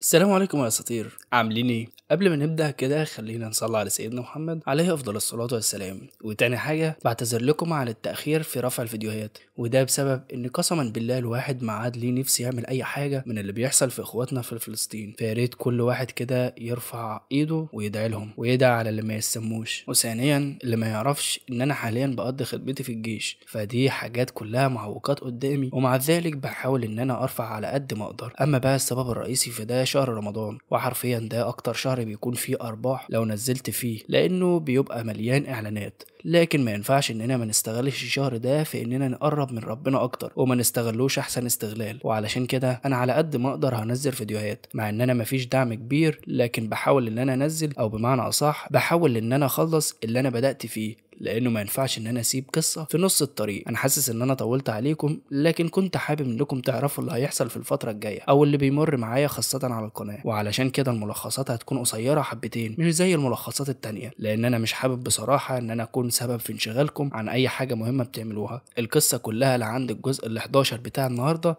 السلام عليكم يا اساطير، عاملين ايه؟ قبل ما نبدا كده خلينا نصلي على سيدنا محمد عليه افضل الصلاه والسلام. وتاني حاجه بعتذر لكم عن التاخير في رفع الفيديوهات، وده بسبب ان قسما بالله الواحد ما عاد ليه نفسي يعمل اي حاجه من اللي بيحصل في اخواتنا في فلسطين. فياريت كل واحد كده يرفع ايده ويدعي لهم ويدعي على اللي ما يسموش. وثانيا اللي ما يعرفش ان انا حاليا بقضي خدمتي في الجيش، فدي حاجات كلها معوقات قدامي، ومع ذلك بحاول ان انا ارفع على قد ما اقدر. اما بقى السبب الرئيسي في ده شهر رمضان، وحرفيا ده اكتر شهر بيكون فيه ارباح لو نزلت فيه، لانه بيبقى مليان اعلانات. لكن ما ينفعش اننا ما نستغلش الشهر ده في اننا نقرب من ربنا اكتر، وما نستغلوش احسن استغلال. وعلشان كده انا على قد ما اقدر هنزل فيديوهات، مع ان انا مفيش دعم كبير، لكن بحاول ان انا انزل، او بمعنى اصح بحاول ان انا اخلص اللي انا بدأت فيه، لانه ما ينفعش ان انا اسيب قصه في نص الطريق. انا حاسس ان انا طولت عليكم، لكن كنت حابب انكم تعرفوا اللي هيحصل في الفتره الجايه او اللي بيمر معايا خاصه على القناه. وعلشان كده الملخصات هتكون قصيره حبتين، مش زي الملخصات التانية، لان انا مش حابب بصراحه ان انا اكون سبب في انشغالكم عن اي حاجه مهمه بتعملوها. القصه كلها لعند الجزء ال11 بتاع النهارده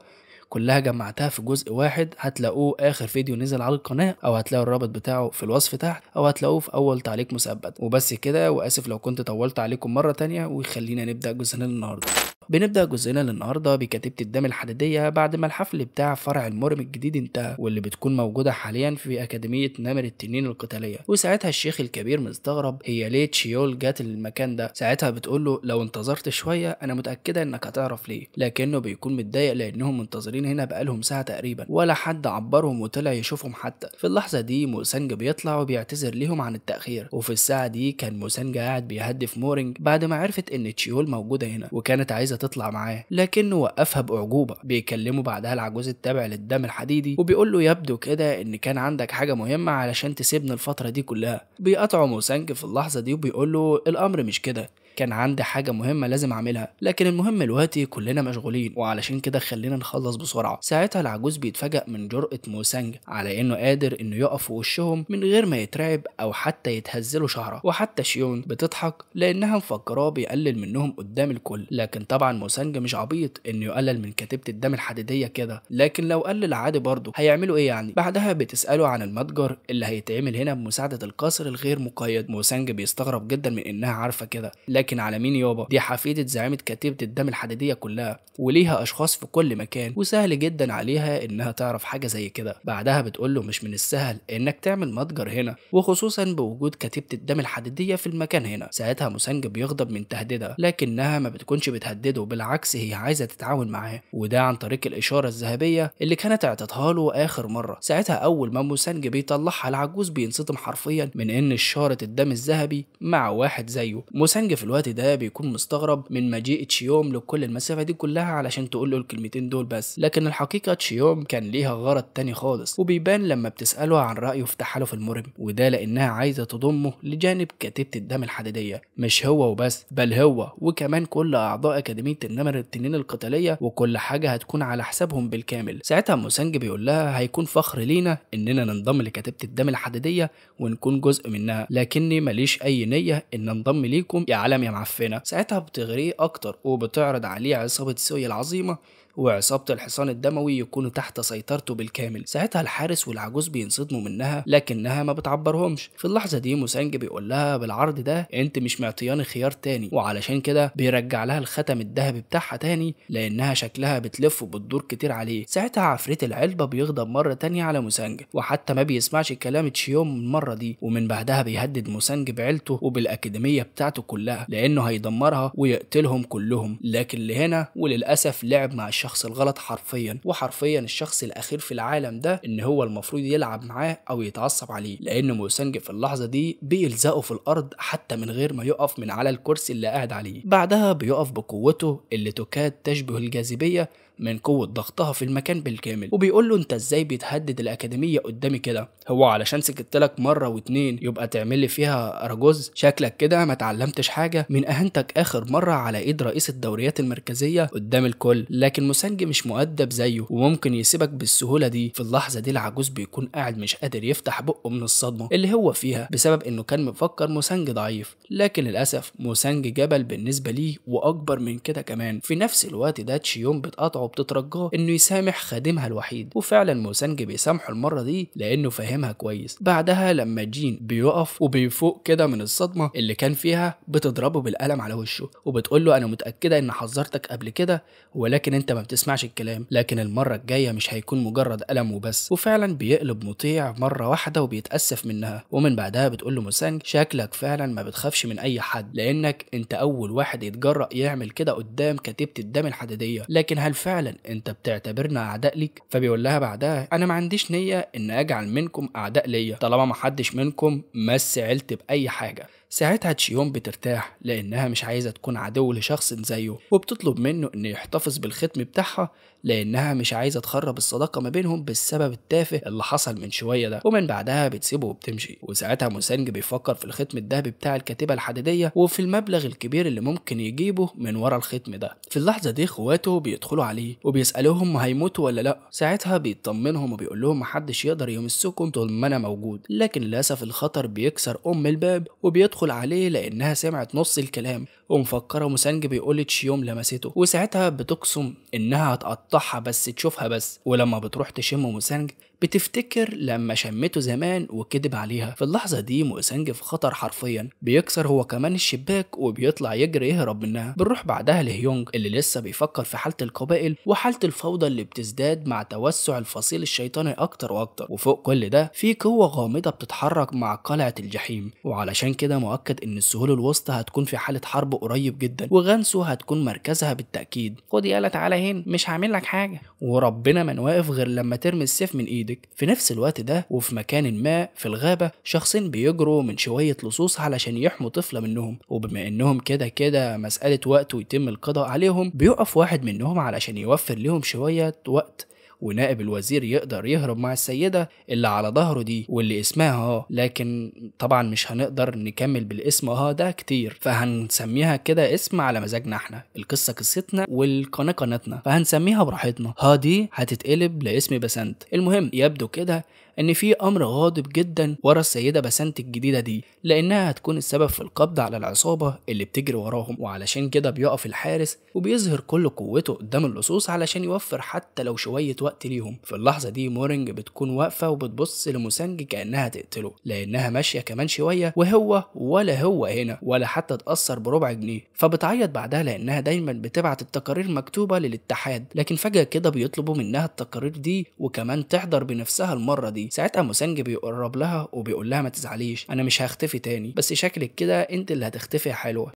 كلها جمعتها في جزء واحد، هتلاقوه اخر فيديو نزل على القناه، او هتلاقوا الرابط بتاعه في الوصف تحت، او هتلاقوه في اول تعليق مثبت. وبس كده، واسف لو كنت طولت عليكم مره تانية، وخلينا نبدا جزءنا النهارده. بنبدأ جزءنا النهارده بكتيبة الدم الحديدية بعد ما الحفل بتاع فرع المرم الجديد انتهى، واللي بتكون موجودة حاليا في أكاديمية نمر التنين القتالية. وساعتها الشيخ الكبير مستغرب هي ليه تشيول جات للمكان ده. ساعتها بتقوله لو انتظرت شوية أنا متأكدة إنك هتعرف ليه، لكنه بيكون متضايق لأنهم منتظرين هنا بقالهم ساعة تقريبا، ولا حد عبرهم وطلع يشوفهم حتى. في اللحظة دي موسانج بيطلع وبيعتذر ليهم عن التأخير. وفي الساعة دي كان موسانج قاعد بيهدف مورينج بعد ما عرفت إن تشيول موجودة هنا، وكانت عايزة تطلع معاه، لكنه وقفها بأعجوبة. بيكلمه بعدها العجوز التابع للدم الحديدي، وبيقول له يبدو كده ان كان عندك حاجة مهمة علشان تسيبني الفترة دي كلها. بيقطعه موسانج في اللحظة دي وبيقول له الامر مش كده، كان عندي حاجة مهمة لازم أعملها، لكن المهم دلوقتي كلنا مشغولين، وعلشان كده خلينا نخلص بسرعة. ساعتها العجوز بيتفاجأ من جرأة موسانج على إنه قادر إنه يقف في وشهم من غير ما يترعب أو حتى يتهزله شعره. وحتى شيون بتضحك لأنها مفكراه بيقلل منهم قدام الكل، لكن طبعا موسانج مش عبيط إنه يقلل من كتيبة الدم الحديدية كده، لكن لو قلل عادي برضه هيعملوا إيه يعني؟ بعدها بتسأله عن المتجر اللي هيتعمل هنا بمساعدة القصر الغير مقيد. موسانج بيستغرب جدا من إنها عارفة كده، لكن على مين يابا؟ دي حفيدة زعيمة كتيبة الدم الحديدية كلها، وليها اشخاص في كل مكان، وسهل جدا عليها انها تعرف حاجة زي كده. بعدها بتقوله مش من السهل انك تعمل متجر هنا، وخصوصا بوجود كتيبة الدم الحديدية في المكان هنا. ساعتها موسانج بيغضب من تهديدها، لكنها ما بتكونش بتهدده، بالعكس هي عايزة تتعاون معاه، وده عن طريق الاشارة الذهبية اللي كانت اعطتها له اخر مرة. ساعتها اول ما موسانج بيطلعها العجوز بينصدم حرفيا من ان اشارة الدم الذهبي مع واحد زيه. موسانج في الوقت ده بيكون مستغرب من مجيء تشيوم لكل المسافة دي كلها علشان تقول له الكلمتين دول بس، لكن الحقيقة تشيوم كان ليها غرض تاني خالص، وبيبان لما بتسأله عن رأيه في تحالف المرم، وده لأنها عايزة تضمه لجانب كتيبة الدم الحديدية. مش هو وبس، بل هو وكمان كل أعضاء أكاديمية النمر التنين القتالية، وكل حاجة هتكون على حسابهم بالكامل. ساعتها موسانج بيقول لها هيكون فخر لينا إننا ننضم لكتيبة الدم الحديدية ونكون جزء منها، لكني ماليش أي نية إن انضم ليكم يا عالم يا معفنة. ساعتها بتغريه اكتر وبتعرض عليه عصابة سوي العظيمة وعصابة الحصان الدموي يكونوا تحت سيطرته بالكامل. ساعتها الحارس والعجوز بينصدموا منها، لكنها ما بتعبرهمش. في اللحظة دي موسانج بيقول لها بالعرض ده انت مش معطياني خيار تاني، وعلشان كده بيرجع لها الختم الذهبي بتاعها تاني، لانها شكلها بتلف وبتدور كتير عليه. ساعتها عفريت العلبة بيغضب مرة تانية على موسانج، وحتى ما بيسمعش كلام تشيوم المرة دي، ومن بعدها بيهدد موسانج بعيلته وبالأكاديمية بتاعته كلها، لأنه هيدمرها ويقتلهم كلهم. لكن لهنا وللأسف لعب مع الشخص الغلط حرفيا، وحرفيا الشخص الأخير في العالم ده إن هو المفروض يلعب معاه أو يتعصب عليه، لأن موسانج في اللحظة دي بيلزقه في الأرض حتى من غير ما يقف من على الكرسي اللي قاعد عليه. بعدها بيقف بقوته اللي تكاد تشبه الجاذبية من قوة ضغطها في المكان بالكامل، وبيقول له انت ازاي بتهدد الأكاديمية قدامي كده؟ هو علشان سكت لك مرة واتنين يبقى تعمل لي فيها أراجوز؟ شكلك كده ما اتعلمتش حاجة من اهانتك آخر مرة على ايد رئيس الدوريات المركزية قدام الكل. لكن موسانج مش مؤدب زيه وممكن يسيبك بالسهولة دي. في اللحظة دي العجوز بيكون قاعد مش قادر يفتح بقه من الصدمة اللي هو فيها، بسبب انه كان مفكر موسانج ضعيف، لكن للأسف موسانج جبل بالنسبة ليه وأكبر من كده كمان. في نفس الوقت ده تشيوم بتقاطعه وبتترجاه انه يسامح خادمها الوحيد، وفعلا موسانج بيسامحه المره دي لانه فاهمها كويس. بعدها لما جين بيقف وبيفوق كده من الصدمه اللي كان فيها، بتضربه بالقلم على وشه وبتقول له انا متاكده ان حذرتك قبل كده ولكن انت ما بتسمعش الكلام، لكن المره الجايه مش هيكون مجرد قلم وبس. وفعلا بيقلب مطيع مره واحده وبيتاسف منها. ومن بعدها بتقول له موسانج شكلك فعلا ما بتخافش من اي حد، لانك انت اول واحد يتجرأ يعمل كده قدام كتيبة الدم الحديديه، لكن هل فعلا انت بتعتبرنا اعداء ليك؟ فبيقول لها بعدها انا ما عنديش نيه ان اجعل منكم اعداء ليا طالما ما حدش منكم مس عيلتي باي حاجه. ساعتها تشيون بترتاح لانها مش عايزه تكون عدو لشخص زيه، وبتطلب منه انه يحتفظ بالختم بتاعها لانها مش عايزه تخرب الصداقه ما بينهم بالسبب التافه اللي حصل من شويه ده. ومن بعدها بتسيبه وبتمشي. وساعتها موسانج بيفكر في الختم الذهبي بتاع الكاتبه الحديديه وفي المبلغ الكبير اللي ممكن يجيبه من ورا الختم ده. في اللحظه دي اخواته بيدخلوا عليه وبيسالوهم هيموتوا ولا لا. ساعتها بيطمنهم وبيقول لهم محدش يقدر يمسكم طول ما انا موجود، لكن للاسف الخطر بيكسر الباب وبيدخل عليه لانها سمعت نص الكلام ومفكره موسانج بيقول تشيوم لمسته، وساعتها بتقسم انها هتقطعها بس تشوفها بس. ولما بتروح تشم موسانج بتفتكر لما شمته زمان وكدب عليها. في اللحظه دي موسانج في خطر حرفيا، بيكسر هو كمان الشباك وبيطلع يجري يهرب منها. بنروح بعدها لهيونج اللي لسه بيفكر في حاله القبائل وحاله الفوضى اللي بتزداد مع توسع الفصيل الشيطاني اكتر واكتر. وفوق كل ده في قوه غامضه بتتحرك مع قلعه الجحيم، وعلشان كده مؤكد ان السهول الوسطى هتكون في حاله حرب قريب جدا، وغانسو هتكون مركزها بالتاكيد. خد يالا تعالى هنا مش هعمل لك حاجه، وربنا ما نواقف غير لما ترمي السيف من ايدك. في نفس الوقت ده وفي مكان ما في الغابة شخصين بيجروا من شوية لصوص علشان يحموا طفلة منهم، وبما انهم كده مسألة وقت ويتم القضاء عليهم بيقف واحد منهم علشان يوفر لهم شوية وقت، ونائب الوزير يقدر يهرب مع السيدة اللي على ظهره دي واللي اسمها لكن طبعا مش هنقدر نكمل بالاسم ده كتير، فهنسميها كده اسم على مزاجنا احنا. القصة قصتنا والقناة قناتنا، فهنسميها براحتنا. دي هتتقلب لاسم بسنت. المهم يبدو كده ان في امر غاضب جدا ورا السيده بسنت الجديده دي، لانها هتكون السبب في القبض على العصابه اللي بتجري وراهم. وعلشان كده بيقف الحارس وبيظهر كل قوته قدام اللصوص علشان يوفر حتى لو شويه وقت ليهم. في اللحظه دي مورينج بتكون واقفه وبتبص لموسانج كانها تقتله، لانها ماشيه كمان شويه وهو ولا هو هنا ولا حتى اتاثر بربع جنيه. فبتعيط بعدها لانها دايما بتبعت التقارير مكتوبه للاتحاد، لكن فجاه كده بيطلبوا منها التقارير دي وكمان تحضر بنفسها المره دي. ساعتها موسانج بيقرب لها وبيقول لها ما تزعليش انا مش هختفي تاني، بس شكلك كده انت اللي هتختفي يا حلوه.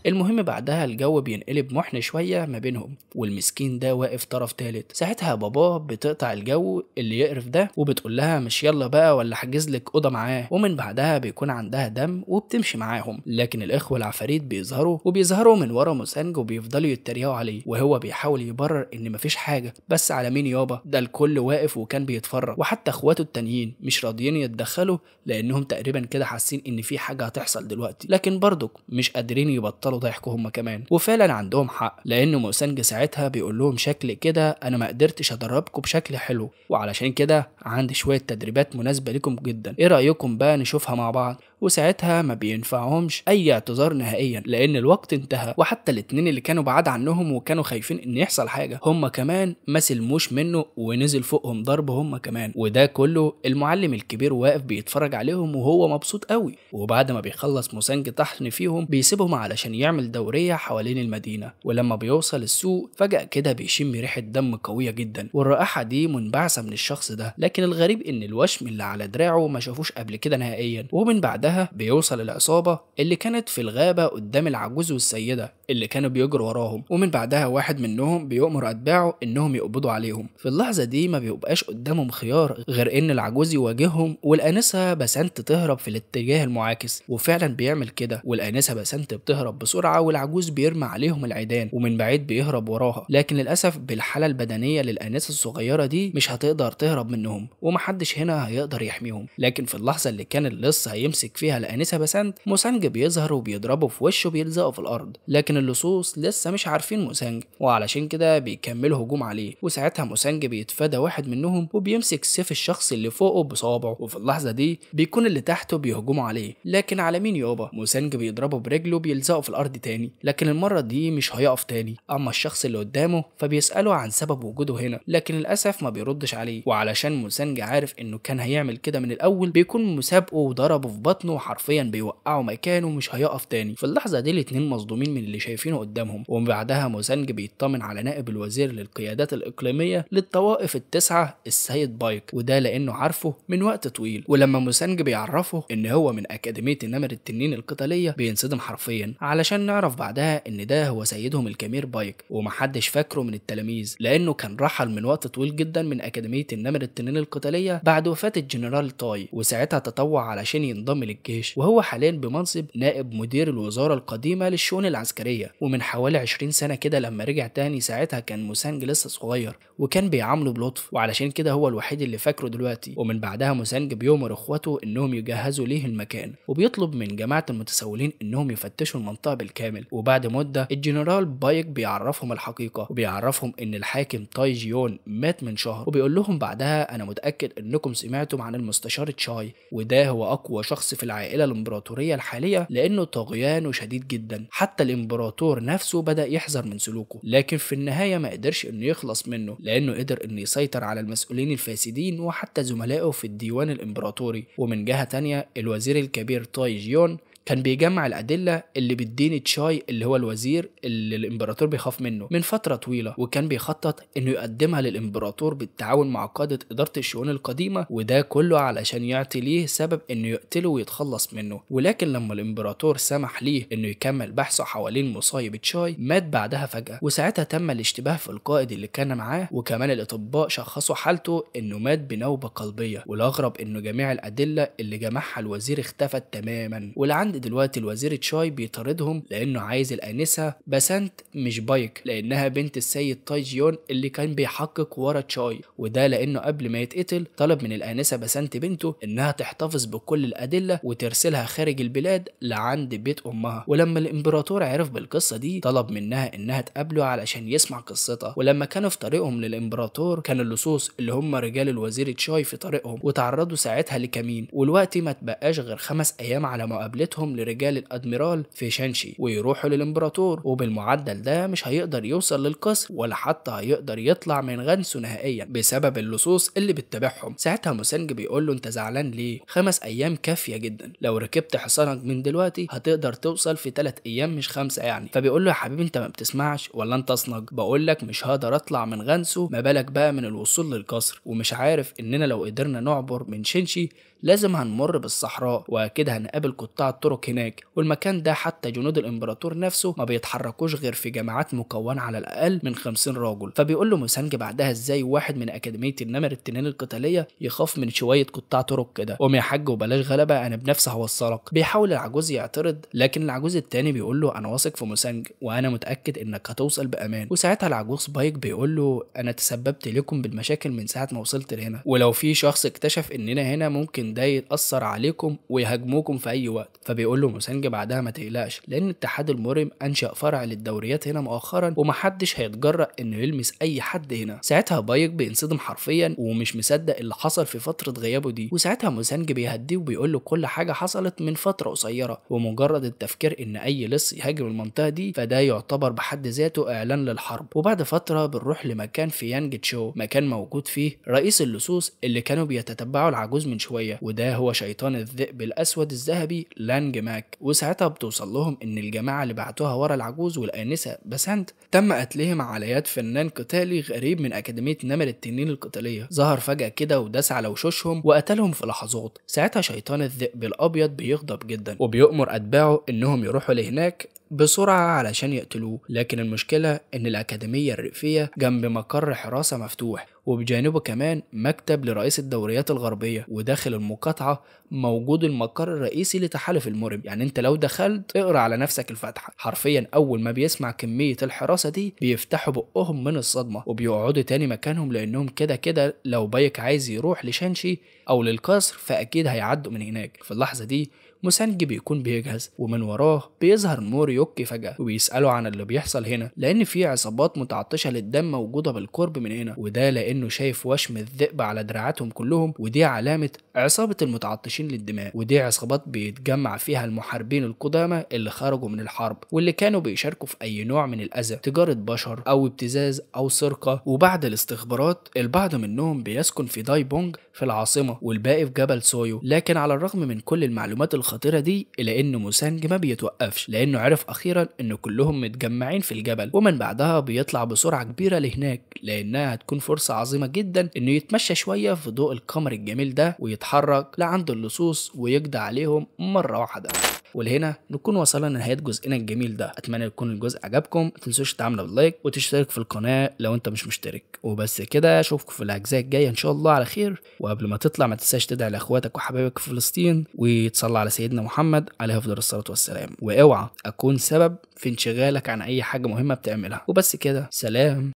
المهم بعدها الجو بينقلب محن شويه ما بينهم، والمسكين ده واقف طرف تالت. ساعتها باباه بتقطع الجو اللي يقرف ده وبتقول لها مش يلا بقى ولا حجز لك اوضه معاه. ومن بعدها بيكون عندها دم وبتمشي معاهم، لكن الاخوه العفاريت بيظهروا من ورا موسانج وبيفضلوا يتريقوا عليه، وهو بيحاول يبرر ان مفيش حاجه. بس على مين يابا، ده الكل واقف وكان بيتفرج، وحتى اخواته التانيين مش راضيين يتدخلوا لانهم تقريبا كده حاسين ان في حاجه هتحصل دلوقتي، لكن برضك مش قادرين يبطلوا ضحكوا هم كمان. وفعلا عندهم حق، لان موسانج ساعتها بيقول لهم شكل كده انا ما قدرتش ادربكم بشكل حلو، وعلشان كده عندي شويه تدريبات مناسبه لكم جدا، ايه رايكم بقى نشوفها مع بعض؟ وساعتها ما بينفعهمش اي اعتذار نهائيا لان الوقت انتهى، وحتى الاتنين اللي كانوا بعاد عنهم وكانوا خايفين ان يحصل حاجه هم كمان ما سلموش منه ونزل فوقهم ضرب هم كمان. وده كله المعلم الكبير واقف بيتفرج عليهم وهو مبسوط قوي. وبعد ما بيخلص موسانج طحن فيهم بيسيبهم علشان يعمل دوريه حوالين المدينه. ولما بيوصل السوق فجأة كده بيشم ريحه دم قويه جدا، والرائحه دي منبعثه من الشخص ده، لكن الغريب ان الوشم اللي على دراعه ما شافوش قبل كده نهائيا. ومن بعدها بيوصل العصابة اللي كانت في الغابة قدام العجوز والسيدة اللي كانوا بيجروا وراهم، ومن بعدها واحد منهم بيؤمر أتباعه إنهم يقبضوا عليهم. في اللحظة دي ما بيبقاش قدامهم خيار غير إن العجوز يواجههم والآنسة بسنت تهرب في الاتجاه المعاكس، وفعلا بيعمل كده، والآنسة بسنت بتهرب بسرعة والعجوز بيرمي عليهم العيدان ومن بعيد بيهرب وراها، لكن للأسف بالحالة البدنية للآنسة الصغيرة دي مش هتقدر تهرب منهم. منهم ومحدش هنا هيقدر يحميهم. لكن في اللحظة اللي كان اللص هيمسك فيها الآنسة بسنت، موسانج بيظهر وبيضربه في وشه بيلزقه في الأرض، لكن اللصوص لسه مش عارفين موسانج وعلشان كده بيكملوا هجوم عليه. وساعتها موسانج بيتفادى واحد منهم وبيمسك سيف الشخص اللي فوقه بصوابعه، وفي اللحظة دي بيكون اللي تحته بيهجموا عليه. لكن على مين يابا؟ موسانج بيضربه برجله بيلزقه في الأرض تاني، لكن المرة دي مش هيقف تاني. أما الشخص اللي قدامه فبيسأله عن سبب وجوده هنا، لكن للأسف ما بيردش عليه. وعلشان موسانج عارف إنه كان هيعمل كده من الأول، بيكون مسابقه وضربه في بطنه وحرفيا بيوقعه مكانه مش هيقف تاني. في اللحظة دي الاتنين مصدومين من اللي شايفينه قدامهم. ومن بعدها موسانج بيطمن على نائب الوزير للقيادات الإقليمية للطوائف التسعة السيد بايك، وده لأنه عارفه من وقت طويل. ولما موسانج بيعرفه إن هو من أكاديمية النمر التنين القتالية بينصدم حرفيا، علشان نعرف بعدها إن ده هو سيدهم الكبير بايك، ومحدش فاكره من التلاميذ لأنه كان رحل من وقت طويل جدا من أكاديمية النمر التنين القتالية بعد وفاة الجنرال تاي، وساعتها تطوع علشان ينضم للجيش. وهو حاليا بمنصب نائب مدير الوزارة القديمة للشؤون العسكرية. ومن حوالي 20 سنة كده لما رجع تاني، ساعتها كان موسانج لسه صغير وكان بيعامله بلطف، وعلشان كده هو الوحيد اللي فاكره دلوقتي. ومن بعدها موسانج بيؤمر اخواته انهم يجهزوا ليه المكان، وبيطلب من جماعة المتسولين انهم يفتشوا المنطقة بالكامل. وبعد مدة الجنرال بايك بيعرفهم الحقيقة، وبيعرفهم ان الحاكم تاي جيون مات من شهر، وبيقول لهم بعدها انا متأكد انكم سمعتم عن المستشار تشاي، وده هو اقوى شخص في العائلة الامبراطورية الحالية لانه طغيانه شديد جدا. حتى الامبراطور نفسه بدأ يحذر من سلوكه، لكن في النهاية ما قدرش انه يخلص منه لانه قدر انه يسيطر على المسؤولين الفاسدين وحتى زملائه في الديوان الامبراطوري. ومن جهة تانية الوزير الكبير تاي جيون كان بيجمع الأدلة اللي بتدين تشاي اللي هو الوزير اللي الإمبراطور بيخاف منه من فترة طويلة، وكان بيخطط إنه يقدمها للإمبراطور بالتعاون مع قادة إدارة الشؤون القديمة، وده كله علشان يعطي ليه سبب إنه يقتله ويتخلص منه. ولكن لما الإمبراطور سمح ليه إنه يكمل بحثه حوالين مصايب تشاي، مات بعدها فجأة، وساعتها تم الاشتباه في القائد اللي كان معاه، وكمان الأطباء شخصوا حالته إنه مات بنوبة قلبية. والأغرب إنه جميع الأدلة اللي جمعها الوزير اختفت تماما. والعند دلوقتي الوزير تشاي بيطاردهم لانه عايز الانسه بسنت مش بايك، لانها بنت السيد تاي جيون اللي كان بيحقق ورا تشاي. وده لانه قبل ما يتقتل طلب من الانسه بسنت بنته انها تحتفظ بكل الادله وترسلها خارج البلاد لعند بيت امها. ولما الامبراطور عرف بالقصه دي طلب منها انها تقابله علشان يسمع قصتها. ولما كانوا في طريقهم للامبراطور كان اللصوص اللي هم رجال الوزير تشاي في طريقهم، وتعرضوا ساعتها لكمين. والوقت ما تبقاش غير 5 ايام على مقابلتهم لرجال الادميرال في شانشي ويروحوا للامبراطور، وبالمعدل ده مش هيقدر يوصل للقصر ولا حتى هيقدر يطلع من غنسه نهائيا بسبب اللصوص اللي بتتابعهم. ساعتها موسانج بيقول له انت زعلان ليه؟ 5 ايام كافيه جدا، لو ركبت حصانك من دلوقتي هتقدر توصل في 3 ايام مش 5 يعني. فبيقول له يا حبيبي انت ما بتسمعش ولا انت اصنج؟ بقول لك مش هقدر اطلع من غنسه، ما بالك بقى من الوصول للقصر؟ ومش عارف اننا لو قدرنا نعبر من شنشي لازم هنمر بالصحراء واكيد هنقابل قطاع الطرق هناك، والمكان ده حتى جنود الامبراطور نفسه ما بيتحركوش غير في جماعات مكونه على الاقل من 50 راجل. فبيقول له موسانج بعدها ازاي واحد من اكاديميه النمر التنين القتاليه يخاف من شويه قطاع طرق كده؟ قوم يا حاج وبلاش غلبه انا بنفسي هوصلك. بيحاول العجوز يعترض لكن العجوز التاني بيقول له انا واثق في موسانج وانا متاكد انك هتوصل بامان. وساعتها العجوز بايك بيقول له انا تسببت لكم بالمشاكل من ساعه ما وصلت لهنا، ولو في شخص اكتشف اننا هنا ممكن ده يتأثر عليكم ويهاجموكم في أي وقت. فبيقول له موسانج بعدها ما تقلقش لأن اتحاد المرم أنشأ فرع للدوريات هنا مؤخرا ومحدش هيتجرأ إنه يلمس أي حد هنا. ساعتها بايك بينصدم حرفيا ومش مصدق اللي حصل في فترة غيابه دي. وساعتها موسانج بيهديه وبيقول له كل حاجة حصلت من فترة قصيرة، ومجرد التفكير إن أي لص يهاجم المنطقة دي فده يعتبر بحد ذاته إعلان للحرب. وبعد فترة بنروح لمكان في يانج تشو، مكان موجود فيه رئيس اللصوص اللي كانوا بيتتبعوا العجوز من شوية، وده هو شيطان الذئب الاسود الذهبي لانج ماك. وساعتها بتوصل لهم ان الجماعه اللي بعتوها ورا العجوز والانسه بسنت تم قتلهم على يد فنان قتالي غريب من اكاديميه نمر التنين القتاليه، ظهر فجاه كده وداس على وشوشهم وقتلهم في لحظات. ساعتها شيطان الذئب الابيض بيغضب جدا وبيؤمر اتباعه انهم يروحوا لهناك بسرعة علشان يقتلوه. لكن المشكلة إن الأكاديمية الريفية جنب مقر حراسة مفتوح، وبجانبه كمان مكتب لرئيس الدوريات الغربية، وداخل المقاطعة موجود المقر الرئيسي لتحالف المورب. يعني انت لو دخلت اقرا على نفسك الفاتحة. حرفيا اول ما بيسمع كمية الحراسة دي بيفتحوا بقهم من الصدمة وبيقعدوا تاني مكانهم، لانهم كده كده لو بايك عايز يروح لشانشي او للقصر فاكيد هيعدوا من هناك. في اللحظة دي موسانجي بيكون بيجهز، ومن وراه بيظهر موريوكي فجأة وبيسأله عن اللي بيحصل هنا، لأن في عصابات متعطشة للدم موجودة بالقرب من هنا، وده لأنه شايف وشم الذئب على دراعاتهم كلهم، ودي علامة عصابة المتعطشين للدماء. ودي عصابات بيتجمع فيها المحاربين القدامى اللي خرجوا من الحرب واللي كانوا بيشاركوا في أي نوع من الأذى، تجارة بشر أو ابتزاز أو سرقة. وبعد الاستخبارات البعض منهم بيسكن في داي بونج في العاصمة، والباقي في جبل سويو. لكن على الرغم من كل المعلومات الخطيرة دي إلا إن موسانج ما بيتوقفش، لأنه عرف أخيرا إن كلهم متجمعين في الجبل، ومن بعدها بيطلع بسرعة كبيرة لهناك، لأنها هتكون فرصة عظيمة جدا إنه يتمشى شوية في ضوء القمر الجميل ده ويتحرك لعند اللصوص ويقضي عليهم مرة واحدة. ولهنا نكون وصلنا لنهاية جزئنا الجميل ده. اتمنى يكون الجزء عجبكم، ما تنسوش تعملوا لايك وتشترك في القناة لو انت مش مشترك. وبس كده، اشوفكم في الاجزاء الجاية ان شاء الله على خير. وقبل ما تطلع ما تنساش تدعي لاخواتك وحبايبك في فلسطين وتصلي على سيدنا محمد عليه افضل الصلاة والسلام. واوعى اكون سبب في انشغالك عن اي حاجة مهمة بتعملها. وبس كده، سلام.